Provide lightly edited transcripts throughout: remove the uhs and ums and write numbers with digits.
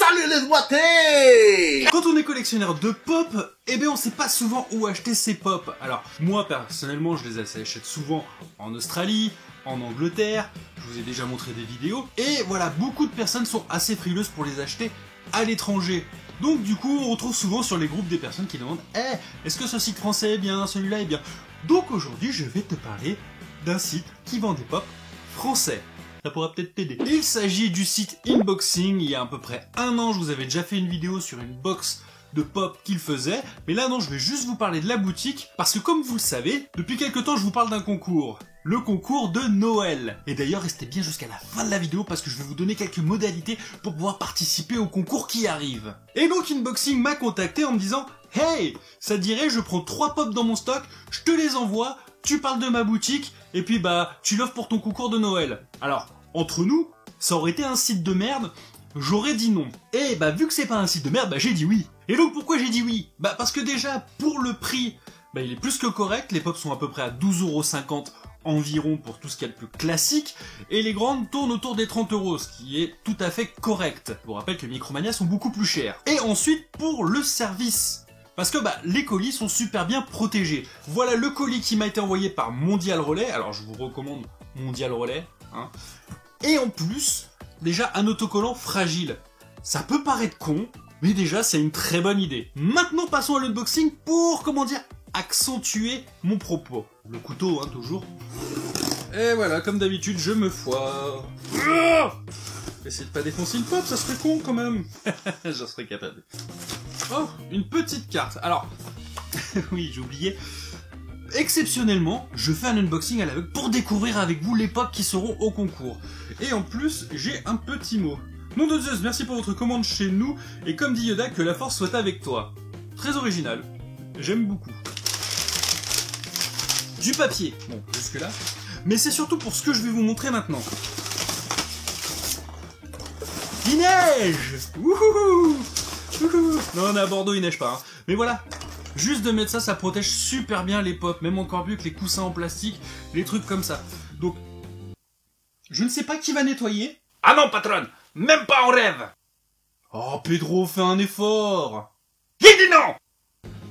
Salut les boîtés! Quand on est collectionneur de pop, eh bien on sait pas souvent où acheter ses pop. Alors moi personnellement je les achète souvent en Australie, en Angleterre, je vous ai déjà montré des vidéos, et voilà, beaucoup de personnes sont assez frileuses pour les acheter à l'étranger. Donc du coup on retrouve souvent sur les groupes des personnes qui demandent « est-ce que ce site français est bien, celui-là est bien ?» Donc aujourd'hui je vais te parler d'un site qui vend des pop français. Ça pourra peut-être t'aider. Il s'agit du site Inboxing. Il y a à peu près un an, je vous avais déjà fait une vidéo sur une box de pop qu'il faisait. Mais là, non, je vais juste vous parler de la boutique. Parce que comme vous le savez, depuis quelques temps, je vous parle d'un concours. Le concours de Noël. Et d'ailleurs, restez bien jusqu'à la fin de la vidéo parce que je vais vous donner quelques modalités pour pouvoir participer au concours qui arrive. Et donc, Inboxing m'a contacté en me disant « Hey, ça te dirait, je prends 3 pop dans mon stock, je te les envoie, tu parles de ma boutique, et puis bah, tu l'offres pour ton concours de Noël. » Alors, entre nous, ça aurait été un site de merde, j'aurais dit non. Et bah, vu que c'est pas un site de merde, bah j'ai dit oui. Et donc pourquoi j'ai dit oui? Bah parce que déjà, pour le prix, bah il est plus que correct, les pops sont à peu près à 12,50 € environ pour tout ce qu'il y a de plus classique, et les grandes tournent autour des 30 €, ce qui est tout à fait correct. Je vous rappelle que Micromania sont beaucoup plus chers. Et ensuite, pour le service. Parce que bah, les colis sont super bien protégés. Voilà le colis qui m'a été envoyé par Mondial Relais, alors je vous recommande Mondial Relais, hein. Et en plus, déjà un autocollant fragile. Ça peut paraître con, mais déjà c'est une très bonne idée. Maintenant passons à l'unboxing pour, comment dire, accentuer mon propos. Le couteau, hein, toujours. Et voilà, comme d'habitude, je me foire. Essayez de pas défoncer une pop, ça serait con quand même. J'en serais capable. Oh, une petite carte. Alors, oui, j'ai oublié. Exceptionnellement, je fais un unboxing à l'aveugle pour découvrir avec vous les pop qui seront au concours. Et en plus, j'ai un petit mot. Nom de Zeus, merci pour votre commande chez nous, et comme dit Yoda, que la force soit avec toi. Très original. J'aime beaucoup. Du papier. Bon, jusque là. Mais c'est surtout pour ce que je vais vous montrer maintenant. Il neige! Wouhou! Wouhou! Non, on est à Bordeaux, il neige pas. Hein. Mais voilà. Juste de mettre ça, ça protège super bien les pop, même encore mieux que les coussins en plastique, les trucs comme ça. Donc, je ne sais pas qui va nettoyer. Ah non, patronne, même pas en rêve. Oh, Pedro, fais un effort. J'ai dit non.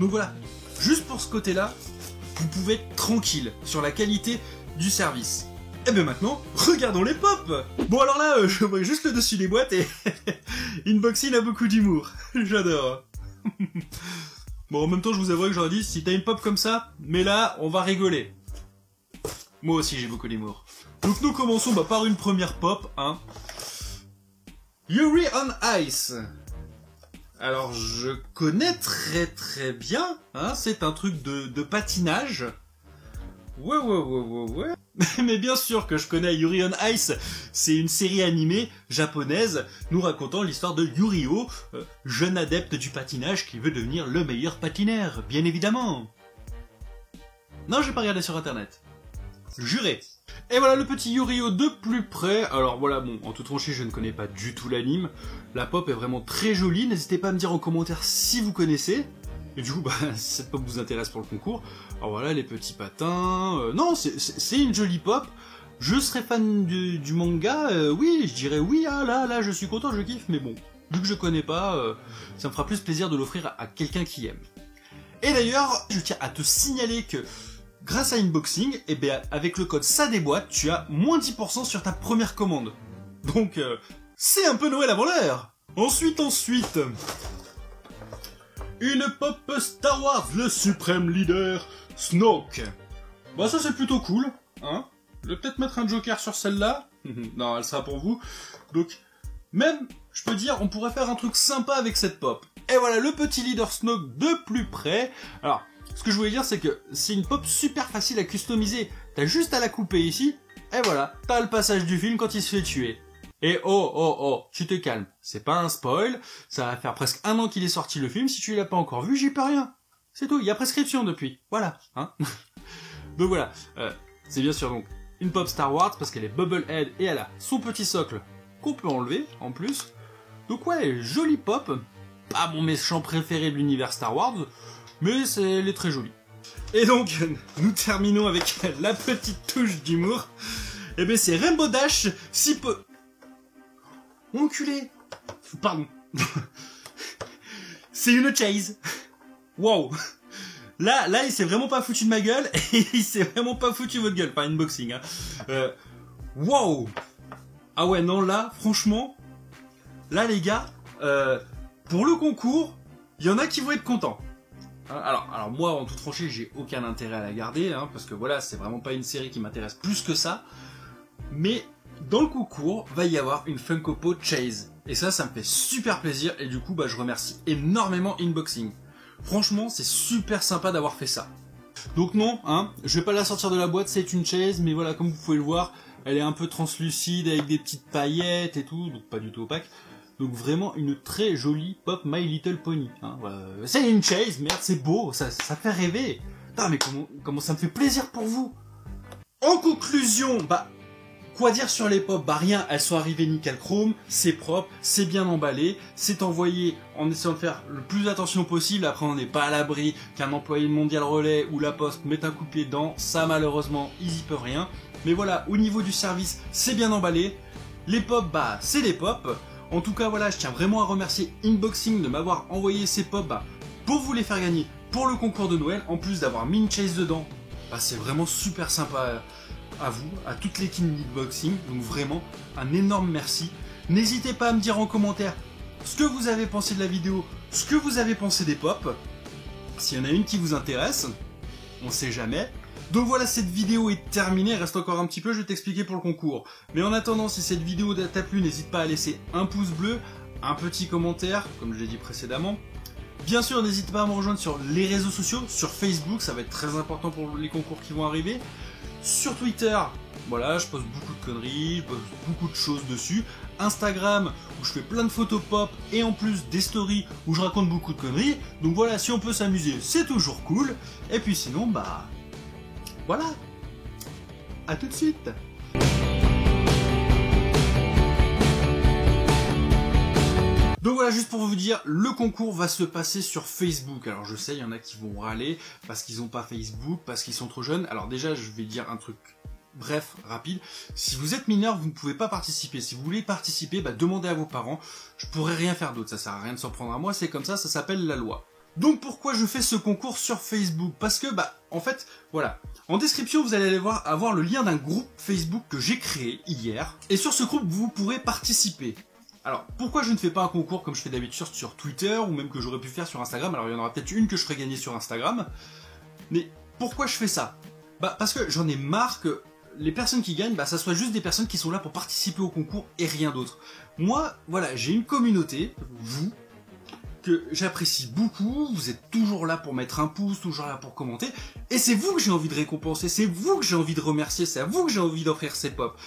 Donc voilà, juste pour ce côté-là, vous pouvez être tranquille sur la qualité du service. Et bien maintenant, regardons les pop. Bon alors là, je vois juste le dessus des boîtes et Inboxing a beaucoup d'humour. J'adore. Bon, en même temps, je vous avoue que j'aurais dit, si t'as une pop comme ça, mais là, on va rigoler. Moi aussi, j'ai beaucoup d'humour. Donc nous commençons par une première pop, hein. Yuri on Ice. Alors, je connais très bien, hein, c'est un truc de patinage. Ouais. Mais bien sûr que je connais Yuri on Ice, c'est une série animée japonaise nous racontant l'histoire de Yurio, jeune adepte du patinage qui veut devenir le meilleur patineur, bien évidemment. Non, j'ai pas regardé sur internet. Juré. Et voilà le petit Yurio de plus près. Alors voilà, bon, en toute franchise, je ne connais pas du tout l'anime. La pop est vraiment très jolie, n'hésitez pas à me dire en commentaire si vous connaissez. Et du coup, bah, si cette pop vous intéresse pour le concours, alors voilà, les petits patins... non, c'est une jolie pop. Je serais fan du manga, oui, je dirais oui, ah, là, je suis content, je kiffe, mais bon, vu que je connais pas, ça me fera plus plaisir de l'offrir à quelqu'un qui aime. Et d'ailleurs, je tiens à te signaler que, grâce à Inboxing, eh bien, avec le code SADEBOITE, tu as moins 10% sur ta première commande. Donc, c'est un peu Noël avant l'heure. Ensuite... une pop Star Wars, le suprême leader, Snoke. Bah ça c'est plutôt cool, hein. Je vais peut-être mettre un joker sur celle-là. Non, elle sera pour vous. Donc, même, je peux dire, on pourrait faire un truc sympa avec cette pop. Et voilà, le petit leader Snoke de plus près. Alors, ce que je voulais dire, c'est que c'est une pop super facile à customiser. T'as juste à la couper ici, et voilà, t'as le passage du film quand il se fait tuer. Et oh, tu te calmes, c'est pas un spoil, ça va faire presque un an qu'il est sorti le film, si tu l'as pas encore vu, j'y peux rien. C'est tout, il y a prescription depuis, voilà, hein. Donc voilà, c'est bien sûr donc une pop Star Wars, parce qu'elle est Bubblehead et elle a son petit socle qu'on peut enlever, en plus. Donc ouais, jolie pop, pas mon méchant préféré de l'univers Star Wars, mais elle est très jolie. Et donc, nous terminons avec la petite touche d'humour. Et ben c'est Rainbow Dash, si peu... Enculé. Pardon. C'est une chase. Wow. Là, il s'est vraiment pas foutu de ma gueule et il s'est vraiment pas foutu de votre gueule, pas unboxing. Hein. Wow. Ah ouais, non, là, franchement, là, les gars, pour le concours, il y en a qui vont être contents. Alors moi, en toute franchise, j'ai aucun intérêt à la garder, hein, parce que voilà, c'est vraiment pas une série qui m'intéresse plus que ça. Mais dans le concours, va y avoir une Funko Pop Chase. Et ça me fait super plaisir, et du coup, je remercie énormément Inboxing. Franchement, c'est super sympa d'avoir fait ça. Donc non, hein, je vais pas la sortir de la boîte, c'est une chaise, mais voilà, comme vous pouvez le voir, elle est un peu translucide avec des petites paillettes et tout, donc pas du tout opaque. Donc vraiment une très jolie Pop My Little Pony. Hein, voilà. C'est une chaise, merde, c'est beau, ça fait rêver. Putain, mais comment ça me fait plaisir pour vous. En conclusion, quoi dire sur les pop? Rien, elles sont arrivées nickel chrome, c'est propre, c'est bien emballé, c'est envoyé en essayant de faire le plus attention possible. Après, on n'est pas à l'abri qu'un employé de Mondial Relais ou la Poste mette un coup de pied dedans. Ça, malheureusement, ils y peuvent rien. Mais voilà, au niveau du service, c'est bien emballé. Les pop, c'est les pop. En tout cas, voilà, je tiens vraiment à remercier Inboxing de m'avoir envoyé ces pop pour vous les faire gagner pour le concours de Noël. En plus d'avoir mis une chase dedans, c'est vraiment super sympa. À vous, à toute l'équipe d'Inboxing, donc vraiment un énorme merci. N'hésitez pas à me dire en commentaire ce que vous avez pensé de la vidéo, ce que vous avez pensé des pop, s'il y en a une qui vous intéresse, on sait jamais. Donc voilà, cette vidéo est terminée, il reste encore un petit peu, je vais t'expliquer pour le concours. Mais en attendant, si cette vidéo t'a plu, n'hésite pas à laisser un pouce bleu, un petit commentaire, comme je l'ai dit précédemment. Bien sûr, n'hésite pas à me rejoindre sur les réseaux sociaux, sur Facebook, ça va être très important pour les concours qui vont arriver. Sur Twitter, voilà, je poste beaucoup de conneries, je poste beaucoup de choses dessus. Instagram, où je fais plein de photos pop, et en plus des stories où je raconte beaucoup de conneries. Donc voilà, si on peut s'amuser, c'est toujours cool. Et puis sinon, voilà. À tout de suite. Donc voilà, juste pour vous dire, le concours va se passer sur Facebook. Alors je sais, il y en a qui vont râler parce qu'ils n'ont pas Facebook, parce qu'ils sont trop jeunes. Alors déjà, je vais dire un truc bref, rapide. Si vous êtes mineur, vous ne pouvez pas participer. Si vous voulez participer, demandez à vos parents. Je pourrais rien faire d'autre, ça sert à rien de s'en prendre à moi, c'est comme ça s'appelle la loi. Donc pourquoi je fais ce concours sur Facebook? Parce que, en fait, voilà. En description, vous allez avoir le lien d'un groupe Facebook que j'ai créé hier. Et sur ce groupe, vous pourrez participer. Alors, pourquoi je ne fais pas un concours comme je fais d'habitude sur Twitter, ou même que j'aurais pu faire sur Instagram? Alors, il y en aura peut-être une que je ferai gagner sur Instagram. Mais pourquoi je fais ça? Parce que j'en ai marre que les personnes qui gagnent, ça soit juste des personnes qui sont là pour participer au concours et rien d'autre. Moi, voilà, j'ai une communauté, vous, que j'apprécie beaucoup, vous êtes toujours là pour mettre un pouce, toujours là pour commenter, et c'est vous que j'ai envie de récompenser, c'est vous que j'ai envie de remercier, c'est à vous que j'ai envie d'offrir ces pop.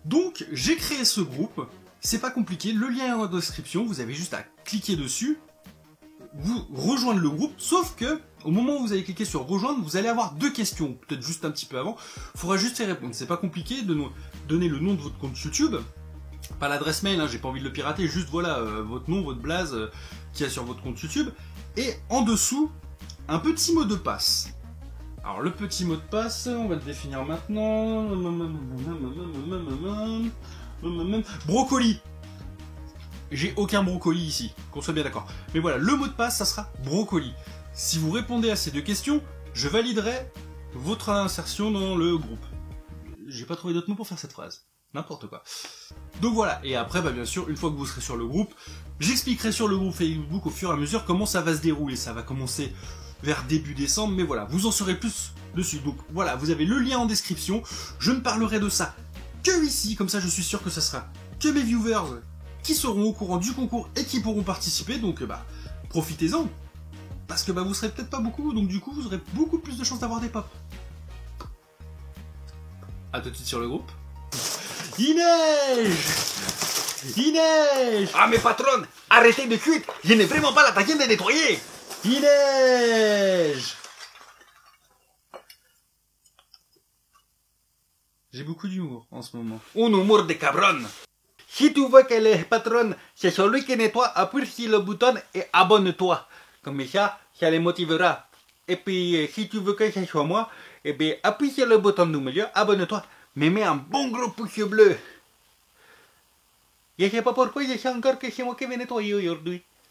Donc, j'ai créé ce groupe. C'est pas compliqué, le lien est dans la description, vous avez juste à cliquer dessus, vous rejoindre le groupe, sauf que au moment où vous allez cliquer sur rejoindre, vous allez avoir deux questions, peut-être juste un petit peu avant, il faudra juste y répondre. C'est pas compliqué de nous donner le nom de votre compte YouTube, pas l'adresse mail, j'ai pas envie de le pirater, juste voilà, votre nom, votre blaze qu'il y a sur votre compte YouTube, et en dessous, un petit mot de passe. Alors le petit mot de passe, on va le définir maintenant. Brocoli. J'ai aucun brocoli ici, qu'on soit bien d'accord. Mais voilà, le mot de passe, ça sera brocoli. Si vous répondez à ces deux questions, je validerai votre insertion dans le groupe. J'ai pas trouvé d'autre mot pour faire cette phrase. N'importe quoi. Donc voilà, et après, bien sûr, une fois que vous serez sur le groupe, j'expliquerai sur le groupe Facebook au fur et à mesure comment ça va se dérouler. Ça va commencer vers début décembre, mais voilà, vous en saurez plus dessus. Donc voilà, vous avez le lien en description. Je ne parlerai de ça que ici, comme ça je suis sûr que ça sera que mes viewers qui seront au courant du concours et qui pourront participer, donc profitez-en. Parce que vous serez peut-être pas beaucoup, donc du coup vous aurez beaucoup plus de chances d'avoir des pop. A tout de suite sur le groupe. Il neige! Il neige! Ah mais patron, arrêtez de cuire, je n'ai vraiment pas la taquine de nettoyer. Il neige! J'ai beaucoup d'humour en ce moment. Un humour de cabron. Si tu veux que le patron, c'est celui qui nettoie, appuie sur le bouton et abonne-toi. Comme ça les motivera. Et puis, si tu veux que ce soit moi, appuie sur le bouton du milieu, abonne-toi. Mais mets un bon gros pouce bleu. Je sais pas pourquoi, je sais encore que c'est moi qui vais nettoyer aujourd'hui.